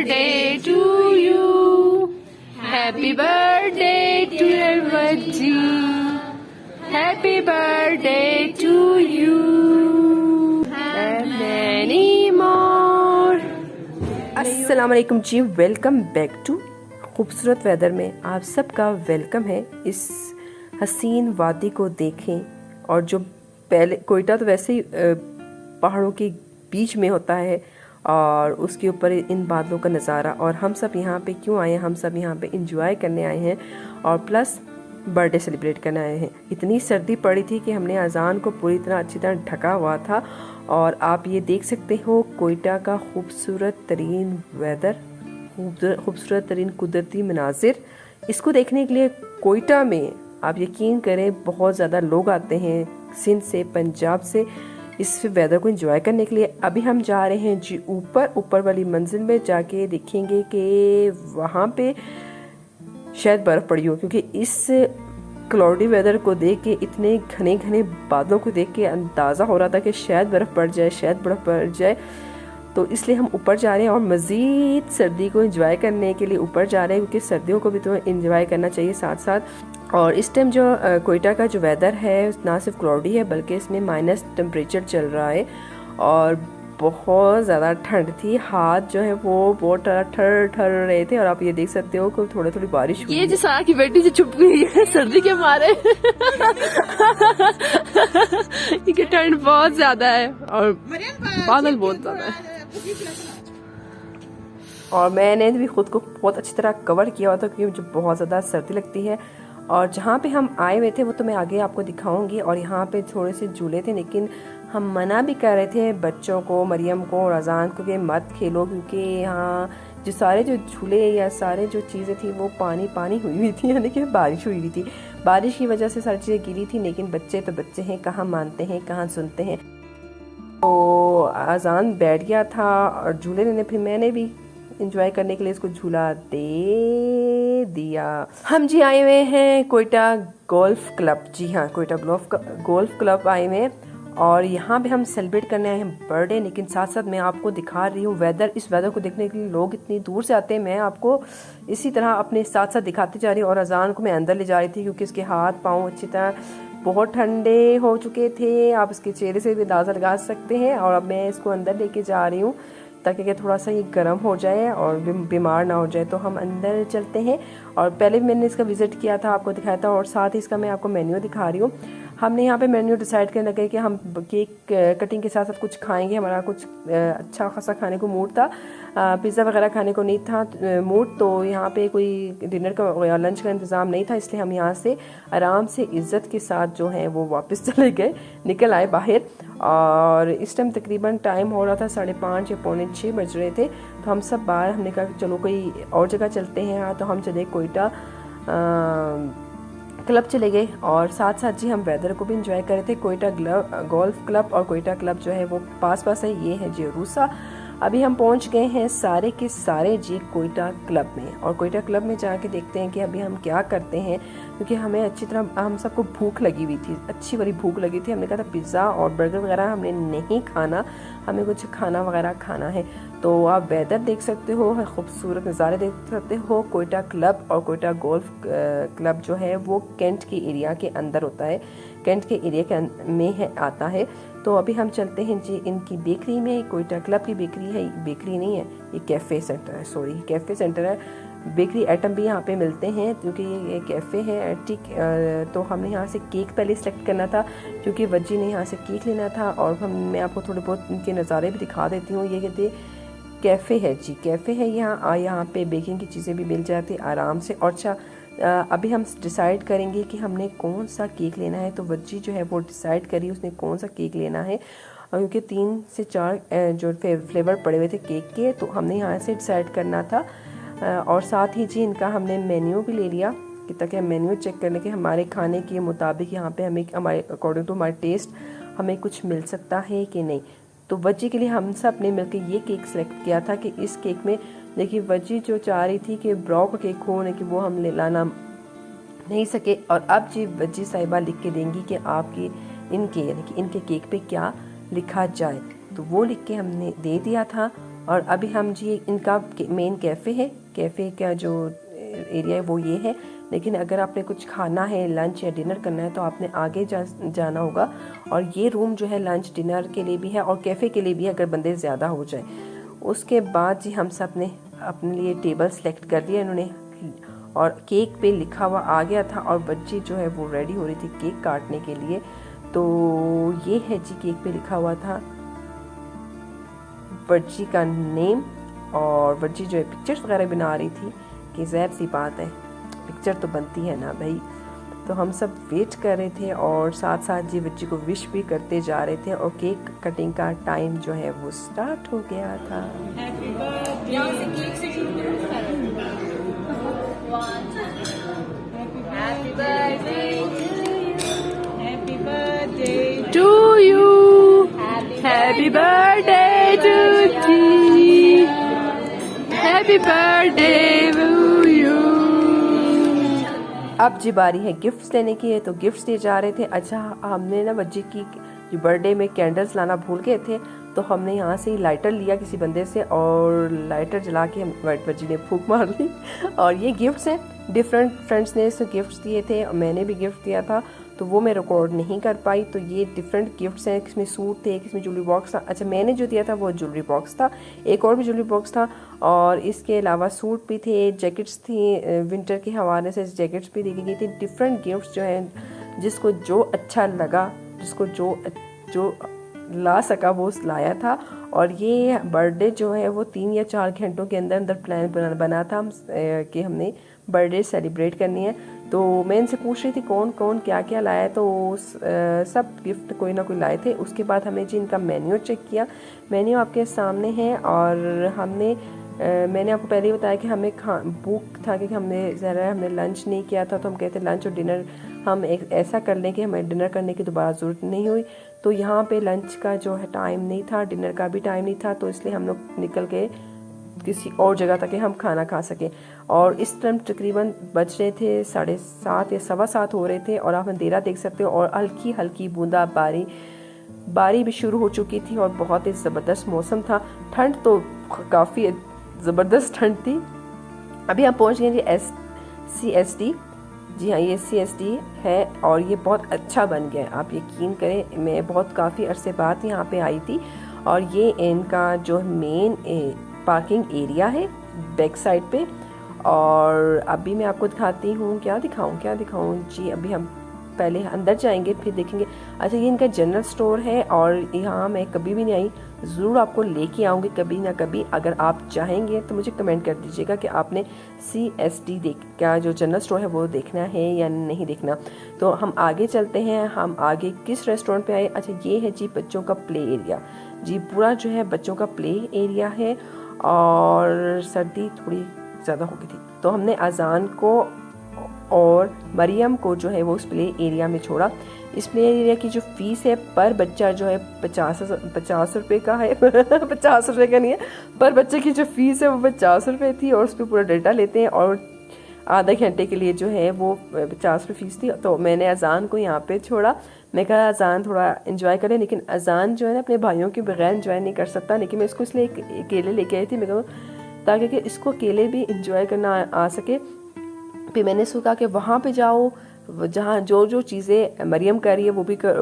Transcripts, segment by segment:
birthday to you. Happy birthday to everybody. Happy birthday to you. And many more. अस्सलाम वालेकुम जी, welcome back to खूबसूरत weather में आप सबका वेलकम है। इस हसीन वादी को देखें। और जो पहले कोयटा तो वैसे ही पहाड़ों के बीच में होता है और उसके ऊपर इन बादलों का नज़ारा। और हम सब यहाँ पे क्यों आए हैं? हम सब यहाँ पे इंजॉय करने आए हैं और प्लस बर्थडे सेलिब्रेट करने आए हैं। इतनी सर्दी पड़ी थी कि हमने अजान को पूरी तरह अच्छी तरह ढका हुआ था। और आप ये देख सकते हो कोयटा का खूबसूरत तरीन वेदर, खूबसूरत तरीन कुदरती मनाजिर। इसको देखने के लिए कोयटा में आप यकीन करें बहुत ज़्यादा लोग आते हैं सिंध से, पंजाब से, इस वेदर को एंजॉय करने के लिए। अभी हम जा रहे हैं जी ऊपर वाली मंजिल में, जाके देखेंगे कि वहाँ पे शायद बर्फ़ पड़ी हो, क्योंकि इस क्लाउडी वेदर को देख के, इतने घने घने बादलों को देख के अंदाज़ा हो रहा था कि शायद बर्फ़ पड़ जाए, शायद बर्फ़ पड़ जाए। तो इसलिए हम ऊपर जा रहे हैं और मज़ीद सर्दी को एंजॉय करने के लिए ऊपर जा रहे हैं, क्योंकि सर्दियों को भी तो एंजॉय करना चाहिए साथ साथ। और इस टाइम जो कोयटा का जो वेदर है ना सिर्फ क्लाउडी है बल्कि इसमें माइनस टेम्परेचर चल रहा है और बहुत ज़्यादा ठंड थी। हाथ जो है वो बहुत ठर रहे थे। और आप ये देख सकते हो कि थोड़ी थोड़ी बारिश हुई। ये जो सारा की बेटी जो छुप गई है सर्दी के मारे क्योंकि ठंड बहुत ज्यादा है और बादल बहुत ज्यादा है। और मैंने भी खुद को बहुत अच्छी तरह कवर किया हुआ था क्योंकि मुझे बहुत ज़्यादा सर्दी लगती है। और जहाँ पे हम आए हुए थे वो तो मैं आगे आपको दिखाऊंगी। और यहाँ पे थोड़े से झूले थे, लेकिन हम मना भी कर रहे थे बच्चों को, मरियम को और अजान को कि मत खेलो, क्योंकि यहाँ जो सारे जो झूले या सारे जो चीज़ें थी वो पानी हुई थी, यानी कि बारिश हुई हुई थी। बारिश की वजह से सारी चीज़ें गिरी थी, लेकिन बच्चे तो बच्चे हैं, कहाँ मानते हैं, कहाँ सुनते हैं। तो अजान बैठ गया था और झूले लेने, फिर मैंने भी इंजॉय करने के लिए इसको झूला दे दिया। हम जी आए हुए हैं कोयटा गोल्फ क्लब। जी हाँ, कोयटा गोल्फ क्लब आए हुए हैं और यहाँ पे हम सेलिब्रेट करने आए हैं बर्थडे। लेकिन साथ साथ मैं आपको दिखा रही हूँ वेदर। इस वेदर को देखने के लिए लोग इतनी दूर से आते हैं। मैं आपको इसी तरह अपने साथ साथ दिखाती जा रही हूँ। और अजान को मैं अंदर ले जा रही थी क्योंकि इसके हाथ पाँव अच्छी तरह बहुत ठंडे हो चुके थे। आप इसके चेहरे से भी अंदाज़ा लगा सकते हैं। और अब मैं इसको अंदर लेके जा रही हूँ ताकि कि थोड़ा सा ये गर्म हो जाए और बीमार ना हो जाए। तो हम अंदर चलते हैं। और पहले भी मैंने इसका विज़िट किया था, आपको दिखाया था। और साथ ही इसका मैं आपको मेन्यू दिखा रही हूँ। हमने यहाँ पे मेन्यू डिसाइड करने लगे कि हम केक कटिंग के साथ साथ कुछ खाएंगे। हमारा कुछ अच्छा खासा खाने को मूड था, पिज़्ज़ा वगैरह खाने को नहीं था मूड। तो यहाँ पे कोई डिनर का या लंच का इंतज़ाम नहीं था, इसलिए हम यहाँ से आराम से इज़्ज़त के साथ जो है वो वापस चले गए, निकल आए बाहर। और इस टाइम तकरीबन टाइम हो रहा था 5:30 या 5:45 बज रहे थे। तो हम सब बाहर, हमने कहा चलो कोई और जगह चलते हैं। तो हम चले कोयटा क्लब चले गए और साथ साथ जी हम वेदर को भी इंजॉय कर रहे थे। कोयटा गोल्फ क्लब और कोयटा क्लब जो है वो पास है। ये है जी रूसा। अभी हम पहुंच गए हैं सारे के सारे जी कोयटा क्लब में। और कोयटा क्लब में जाके देखते हैं कि अभी हम क्या करते हैं, क्योंकि हमें अच्छी तरह, हम सबको भूख लगी हुई थी, अच्छी बड़ी भूख लगी थी। हमने कहा था पिज़्ज़ा और बर्गर वगैरह हमने नहीं खाना, हमें कुछ खाना वगैरह खाना है। तो आप वेदर देख सकते हो, खूबसूरत नज़ारे देख सकते हो। कोयटा क्लब और कोयटा गोल्फ क्लब जो है वो कैंट के एरिया के अंदर होता है, कैंट के एरिया के में है आता है। तो अभी हम चलते हैं जी इनकी बेकरी में। कोयटा क्लब की बेकरी है, बेकरी नहीं है, ये कैफ़े सेंटर है, सॉरी कैफ़े सेंटर है। बेकरी आइटम भी यहाँ पे मिलते हैं क्योंकि ये कैफ़े है। ठीक, तो हमने यहाँ से केक पहले सेलेक्ट करना था क्योंकि वज्जी ने यहाँ से केक लेना था। और मैं आपको थोड़े बहुत इनके नज़ारे भी दिखा देती हूँ। ये कहते कैफ़े है जी, कैफ़े है यहाँ पे बेकिंग की चीज़ें भी मिल जाती आराम से। और अच्छा, अभी हम डिसाइड करेंगे कि हमने कौन सा केक लेना है। तो वज्जी जो है वो डिसाइड करी उसने कौन सा केक लेना है, क्योंकि 3 से 4 जो फ्लेवर पड़े हुए थे केक के, तो हमने यहाँ से डिसाइड करना था। और साथ ही जी इनका हमने मेन्यू भी ले लिया कि ताकि हम मेन्यू चेक करने के हमारे खाने के मुताबिक यहाँ पे हमें, हमारे अकॉर्डिंग टू हमारे टेस्ट, हमें कुछ मिल सकता है कि नहीं। तो वज्जी के लिए हम सब ने मिलकर ये केक सेलेक्ट किया था कि इस केक में देखिए वज्जी जो चाह रही थी कि ब्राउ का केक हो, कि वो हम लाना नहीं सके। और अब जी वज्जी साहिबा लिख के देंगी कि आपके इनके यानी कि इनके केक पे क्या लिखा जाए। तो वो लिख के हमने दे दिया था और अभी हम जी इनका मेन कैफ़े है, कैफ़े का जो एरिया है वो ये है। लेकिन अगर आपने कुछ खाना है, लंच या डिनर करना है तो आपने आगे जाना होगा। और ये रूम जो है लंच डिनर के लिए भी है और कैफ़े के लिए भी है अगर बंदे ज़्यादा हो जाए। उसके बाद जी हम सब ने अपने लिए टेबल सेलेक्ट कर लिया इन्होंने, और केक पे लिखा हुआ आ गया था और बच्ची जो है वो रेडी हो रही थी केक काटने के लिए। तो ये है जी केक पे लिखा हुआ था बच्ची का नेम, और बच्ची जो है पिक्चर्स वगैरह बना रही थी कि ज़ाहिर सी बात है पिक्चर तो बनती है ना भाई। तो हम सब वेट कर रहे थे और साथ साथ जी बच्ची को विश भी करते जा रहे थे, और केक कटिंग का टाइम जो है वो स्टार्ट हो गया था। To you, happy birthday to जी, हैप्पी बर्थडे टू यू। अब जी बारी है गिफ्ट्स लेने की है, तो गिफ्ट्स दिए जा रहे थे। अच्छा हमने ना बच्ची की बर्थडे में कैंडल्स लाना भूल गए थे, तो हमने यहाँ से लाइटर लिया किसी बंदे से और लाइटर जला के हम बच्ची ने फूंक मार ली। और ये गिफ्ट्स हैं, डिफरेंट फ्रेंड्स ने इसको गिफ्ट्स दिए थे और मैंने भी गिफ्ट दिया था, तो वो मैं रिकॉर्ड नहीं कर पाई। तो ये डिफरेंट गिफ्ट्स हैं, किसमें सूट थे, किसमें ज्वेलरी बॉक्स था। अच्छा मैंने जो दिया था वो ज्वेलरी बॉक्स था, एक और भी ज्वेलरी बॉक्स था, और इसके अलावा सूट भी थे, जैकेट्स थी, विंटर के हवाले से जैकेट्स भी दी गई थी। डिफरेंट गिफ्ट्स जो हैं जिसको जो अच्छा लगा, जिसको जो ला सका वो लाया था। और ये बर्थडे जो है वो 3 या 4 घंटों के अंदर अंदर प्लान बना था कि हमने बर्थडे सेलिब्रेट करनी है। तो मैं इनसे पूछ रही थी कौन कौन क्या क्या लाया है, तो सब गिफ्ट कोई ना कोई लाए थे। उसके बाद हमने जी इनका मेन्यू चेक किया, मेन्यू आपके सामने है। और मैंने आपको पहले ही बताया कि हमें भूख था कि हमने लंच नहीं किया था, तो हम कहते लंच और डिनर हम एक ऐसा कर लें कि हमें डिनर करने की दोबारा ज़रूरत नहीं हुई। तो यहाँ पे लंच का जो है टाइम नहीं था, डिनर का भी टाइम नहीं था, तो इसलिए हम लोग निकल के किसी और जगह ताकि हम खाना खा सकें। और इस टाइम तकरीबन बज रहे थे 7:30 या 7:15 हो रहे थे, और आप अंधेरा देख सकते हो और हल्की हल्की बूंदाबारी भी शुरू हो चुकी थी और बहुत ही ज़बरदस्त मौसम था। ठंड तो काफ़ी ज़बरदस्त ठंड थी। अभी हम पहुंच गए जी CSD। जी हाँ, ये CSD है और ये बहुत अच्छा बन गया है, आप यकीन करें। मैं काफ़ी अरसे बाद यहाँ पे आई थी, और ये इनका जो मेन पार्किंग एरिया है बैक साइड पे। और अभी मैं आपको दिखाती हूँ, क्या दिखाऊँ जी। अभी हम पहले अंदर जाएंगे फिर देखेंगे। अच्छा ये इनका जनरल स्टोर है, और यहाँ मैं कभी भी नहीं आई, ज़रूर आपको लेके आऊँगी कभी ना कभी। अगर आप चाहेंगे तो मुझे कमेंट कर दीजिएगा कि आपने CSD का जो जनरल स्टोर है वो देखना है या नहीं देखना। तो हम आगे चलते हैं, हम आगे किस रेस्टोरेंट पे आए। अच्छा ये है जी बच्चों का प्ले एरिया, जी पूरा जो है बच्चों का प्ले एरिया है। और सर्दी थोड़ी ज़्यादा हो गई थी, तो हमने अजान को और मरियम को जो है वो उस प्ले एरिया में छोड़ा। इस प्ले एरिया की जो फीस है पर बच्चा जो है 50 रुपये का है। 50 रुपये का नहीं है, पर बच्चे की जो फीस है वो 50 रुपये थी, और उस पर पूरा डेटा लेते हैं। और आधे घंटे के लिए जो है वो 50 रुपये फीस थी। तो मैंने अजान को यहाँ पे छोड़ा, मैं कहा अजान थोड़ा इन्जॉय करें, लेकिन अजान जो है ना अपने भाइयों के बगैर इन्जॉय नहीं कर सकता। लेकिन मैं इसको इसलिए अकेले लेके आई थी, मैं कहूँ ताकि कि इसको अकेले भी इंजॉय करना आ सके। फिर मैंने इसको कहा कि वहाँ पे जाओ जहाँ जो चीज़ें मरियम कर रही है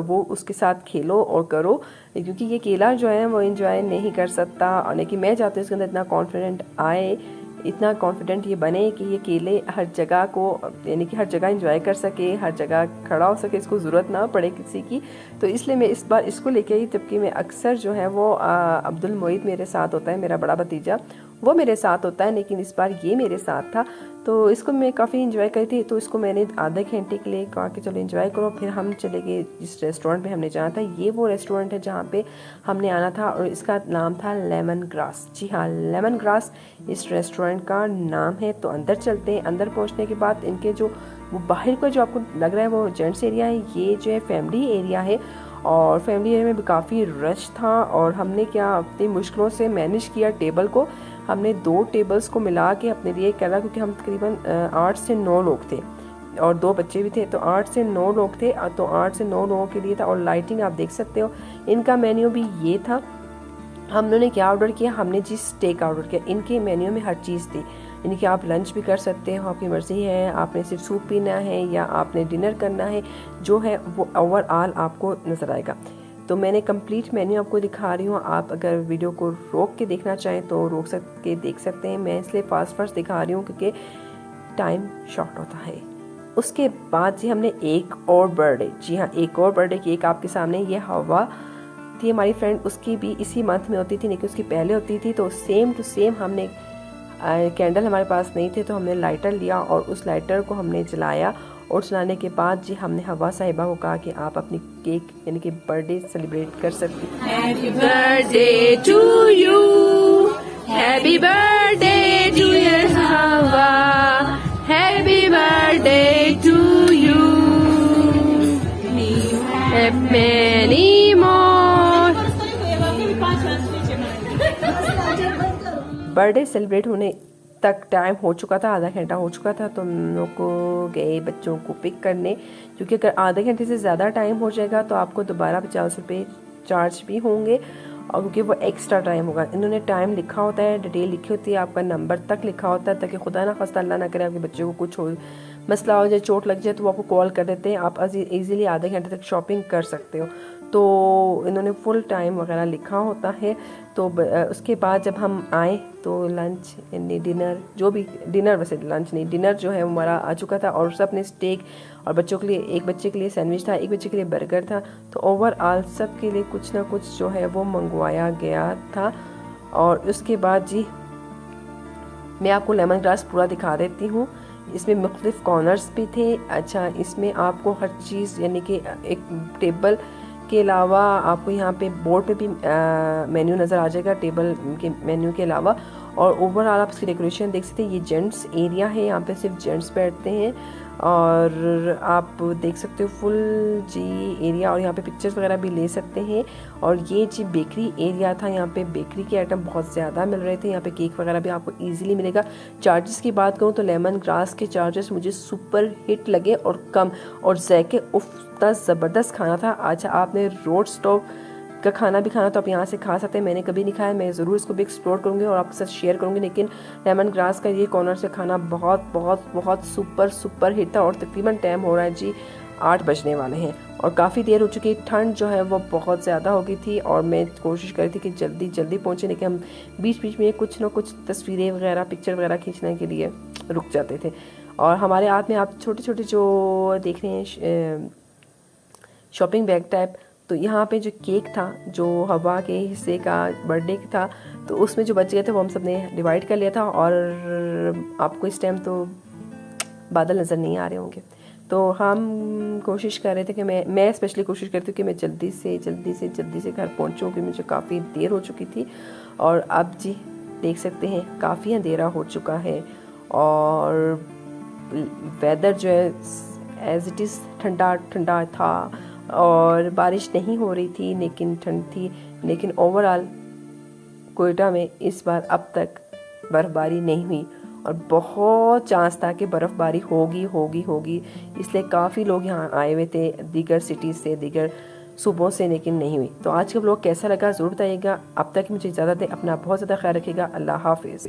वो उसके साथ खेलो और करो, क्योंकि ये अकेला जो है वो इंजॉय नहीं कर सकता। और लेकिन मैं चाहती हूँ इसके अंदर इतना कॉन्फिडेंट आए, इतना कॉन्फिडेंट ये बने कि ये अकेले हर जगह को यानी कि हर जगह एंजॉय कर सके, हर जगह खड़ा हो सके, इसको ज़रूरत ना पड़े किसी की। तो इसलिए मैं इस बार इसको लेके आई, जबकि मैं अक्सर जो है वो अब्दुल मोईद मेरे साथ होता है, मेरा बड़ा भतीजा वो मेरे साथ होता है, लेकिन इस बार ये मेरे साथ था। तो इसको मैं काफ़ी इंजॉय करी थी, तो इसको मैंने आधे घंटे के लिए कहा कि चलो इंजॉय करो। फिर हम चले गए जिस रेस्टोरेंट पे हमने जाना था। ये वो रेस्टोरेंट है जहाँ पे हमने आना था, और इसका नाम था लेमन ग्रास। जी हाँ, लेमन ग्रास इस रेस्टोरेंट का नाम है। तो अंदर चलते हैं। अंदर पहुँचने के बाद इनके जो वो बाहर का जो आपको लग रहा है वो जेंट्स एरिया है, ये जो है फैमिली एरिया है। और फैमिली एरिया में भी काफ़ी रश था, और हमने क्या अपनी मुश्किलों से मैनेज किया टेबल को। हमने 2 टेबल्स को मिला के अपने लिए करा, क्योंकि हम तकरीबन 8 से 9 लोग थे और 2 बच्चे भी थे, तो 8 से 9 लोग थे। तो 8 से 9 लोगों के लिए था। और लाइटिंग आप देख सकते हो, इनका मेन्यू भी ये था। हमने क्या ऑर्डर किया, हमने जी स्टेक ऑर्डर किया। इनके मेन्यू में हर चीज़ थी, यानी कि आप लंच भी कर सकते हो, आपकी मर्ज़ी है, आपने सिर्फ सूप पीना है या आपने डिनर करना है, जो है वो ओवरऑल आपको नज़र आएगा। तो मैंने कंप्लीट मेन्यू आपको दिखा रही हूँ। आप अगर वीडियो को रोक के देखना चाहें तो रोक के देख सकते हैं। मैं इसलिए फास्ट दिखा रही हूँ क्योंकि टाइम शॉर्ट होता है। उसके बाद जी हमने एक और बर्थडे, जी हाँ एक और बर्थडे केक आपके सामने, ये हवा थी हमारी फ्रेंड, उसकी भी इसी मंथ में होती थी लेकिन उसकी पहले होती थी। तो सेम टू सेम हमने कैंडल हमारे पास नहीं थे तो हमने लाइटर लिया और उस लाइटर को हमने जलाया और जलाने के बाद जी हमने हवा साहिबा को कहा कि आप अपनी केक यानी कि बर्थडे सेलिब्रेट कर सकती हैं। Happy birthday to you, happy birthday to Hawa, happy birthday to you, many more. Birthday celebrate होने तक टाइम हो चुका था, आधा घंटा हो चुका था। तो हम लोग को गए बच्चों को पिक करने, क्योंकि अगर आधे घंटे से ज़्यादा टाइम हो जाएगा तो आपको दोबारा 50 रुपये चार्ज भी होंगे और क्योंकि वो एक्स्ट्रा टाइम होगा। इन्होंने टाइम लिखा होता है, डिटेल लिखी होती है, आपका नंबर तक लिखा होता है ताकि खुदा ना खास्ता अल्लाह ना करे आपके बच्चे को कुछ हो, मसला हो जाए, चोट लग जाए तो वो आपको कॉल कर देते हैं, आप इजीली आधे घंटे तक शॉपिंग कर सकते हो। तो इन्होंने फुल टाइम वगैरह लिखा होता है। तो उसके बाद जब हम आए तो लंच यानी डिनर, जो भी डिनर, वैसे लंच नहीं डिनर जो है हमारा आ चुका था और सब ने स्टेक और बच्चों के लिए, एक बच्चे के लिए सैंडविच था, एक बच्चे के लिए बर्गर था। तो ओवरऑल सब के लिए कुछ ना कुछ जो है वो मंगवाया गया था। और उसके बाद जी मैं आपको लेमन ग्रास पूरा दिखा देती हूँ। इसमें मुख्तलिफ कॉर्नर्स भी थे। अच्छा, इसमें आपको हर चीज़ यानी कि एक टेबल के अलावा आपको यहाँ पे बोर्ड पे भी मेन्यू नज़र आ जाएगा टेबल के मेन्यू के अलावा। और ओवरऑल आप इसकी डेकोरेशन देख सकते हैं। ये जेंट्स एरिया है, यहाँ पे सिर्फ जेंट्स बैठते हैं और आप देख सकते हो फुल जी एरिया, और यहाँ पे पिक्चर्स वगैरह भी ले सकते हैं। और ये जी बेकरी एरिया था, यहाँ पे बेकरी के आइटम बहुत ज़्यादा मिल रहे थे। यहाँ पे केक वगैरह भी आपको इजीली मिलेगा। चार्जेस की बात करूँ तो लेमन ग्रास के चार्जेस मुझे सुपर हिट लगे और कम, और ज़ायके उफ्ता ज़बरदस्त खाना था। अच्छा, आपने रोड स्टॉप का खाना भी खाना तो आप यहाँ से खा सकते हैं। मैंने कभी नहीं खाया, मैं ज़रूर इसको भी एक्सप्लोर करूँगी और आपके साथ शेयर करूँगी। लेकिन लेमन ग्रास का ये कॉर्नर से खाना बहुत बहुत बहुत सुपर हिट था। और तकरीबन टाइम हो रहा है जी 8 बजने वाले हैं और काफ़ी देर हो चुकी है। ठंड जो है वो बहुत ज़्यादा हो गई थी और मैं कोशिश कर रही थी कि जल्दी जल्दी पहुँचे, लेकिन हम बीच बीच में कुछ ना कुछ तस्वीरें वगैरह पिक्चर वगैरह खींचने के लिए रुक जाते थे। और हमारे हाथ में आप छोटे छोटे जो देख रहे हैं शॉपिंग बैग टाइप, तो यहाँ पे जो केक था जो हवा के हिस्से का बर्थडे था, तो उसमें जो बच गए थे वो हम सब ने डिवाइड कर लिया था। और आपको इस टाइम तो बादल नज़र नहीं आ रहे होंगे, तो हम कोशिश कर रहे थे कि मैं स्पेशली कोशिश करती हूँ कि मैं जल्दी से घर पहुँचूँ, क्योंकि मुझे काफ़ी देर हो चुकी थी। और अब जी देख सकते हैं काफ़ी अंधेरा हो चुका है और वेदर जो है एज इट इज़ ठंडा ठंडा था और बारिश नहीं हो रही थी लेकिन ठंड थी। लेकिन ओवरऑल कोयटा में इस बार अब तक बर्फ़बारी नहीं हुई और बहुत चांस था कि बर्फ़बारी होगी, इसलिए काफ़ी लोग यहाँ आए हुए थे दीगर सिटीज़ से, दीगर सूबों से, लेकिन नहीं हुई। तो आज का व्लॉग कैसा लगा ज़रूर बताइएगा। अब तक मुझे इजाज़त दें, अपना बहुत ज़्यादा ख्याल रखिएगा। अल्लाह हाफ़िज़।